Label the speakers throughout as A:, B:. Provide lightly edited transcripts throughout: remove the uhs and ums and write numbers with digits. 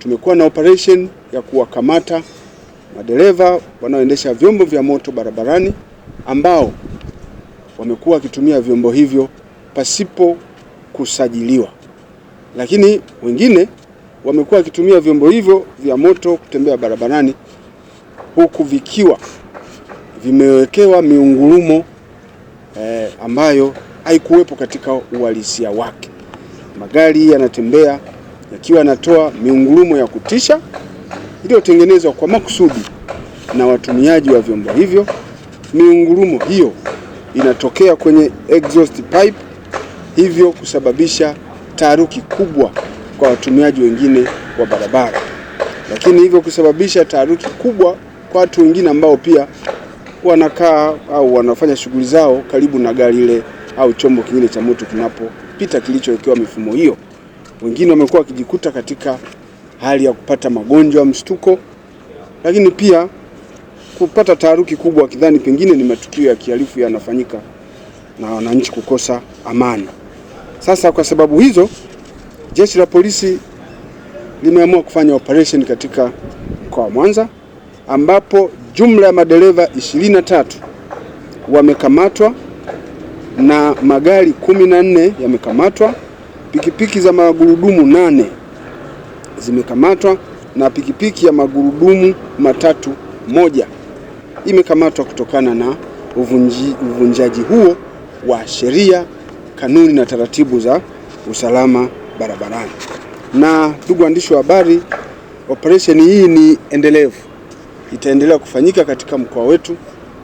A: tumekuwa na operation ya kuwakamata madereva wanaoendesha vyombo vya moto barabarani ambao wamekuwa wakitumia vyombo hivyo pasipo kusajiliwa, lakini wengine wamekuwa wakitumia vyombo hivyo vya moto kutembea barabarani huku vikiwa vimewekewa miungurumo ambayo haikuwepo katika uhalisia wake. Magari yanatembea yakiwa yanatoa miungurumo ya kutisha iliyotengenezwa kwa makusudi na watumiaji wa vyombo hivyo. Miungurumo hiyo inatokea kwenye exhaust pipe, hivyo kusababisha taharuki kubwa kwa watumiaji wengine wa barabara, lakini hivyo kusababisha taharuki kubwa kwa watu wengine ambao pia wanakaa au wanafanya shughuli zao karibu na gari ile au chombo kingine cha moto kinapopita kilichowekewa mifumo hiyo. Wengine wamekuwa wakijikuta katika hali ya kupata magonjwa mshtuko, lakini pia kupata taharuki kubwa wakidhani pengine ni matukio ya kihalifu yanafanyika na wananchi kukosa amani. Sasa kwa sababu hizo, Jeshi la Polisi limeamua kufanya operation katika mkoa wa Mwanza ambapo jumla ya madereva 23 wamekamatwa na magari 14 yamekamatwa, pikipiki za magurudumu 8 zimekamatwa na pikipiki ya magurudumu matatu 1 imekamatwa kutokana na uvunjaji huo wa sheria, kanuni na taratibu za usalama barabarani. Na ndugu waandishi wa habari, operation hii ni endelevu, itaendelea kufanyika katika mkoa wetu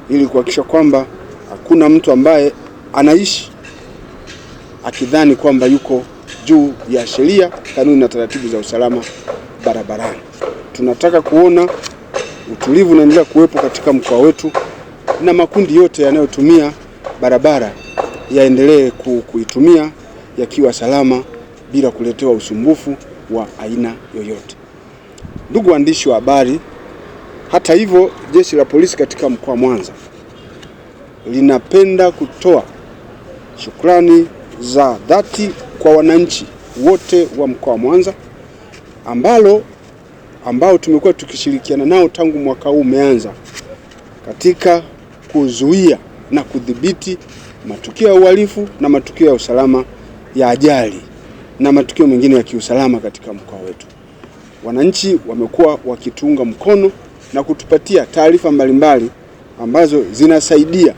A: ili kuhakikisha kwamba hakuna mtu ambaye anaishi akidhani kwamba yuko juu ya sheria, kanuni na taratibu za usalama barabarani. Tunataka kuona utulivu unaendelea kuwepo katika mkoa wetu na makundi yote yanayotumia barabara yaendelee kuitumia yakiwa salama bila kuletewa usumbufu wa aina yoyote. Ndugu waandishi wa habari, hata hivyo Jeshi la Polisi katika mkoa wa Mwanza linapenda kutoa shukrani za dhati kwa wananchi wote wa mkoa wa Mwanza ambao tumekuwa tukishirikiana nao tangu mwaka huu umeanza katika kuzuia na kudhibiti matukio ya uhalifu na matukio ya usalama ya ajali na matukio mengine ya kiusalama katika mkoa wetu. Wananchi wamekuwa wakituunga mkono na kutupatia taarifa mbalimbali ambazo zinasaidia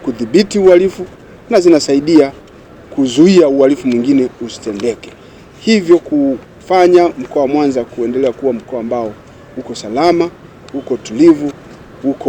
A: kudhibiti uhalifu na zinasaidia kuzuia uhalifu mwingine usitendeke, hivyo kufanya mkoa wa Mwanza kuendelea kuwa mkoa ambao uko salama, uko tulivu, uko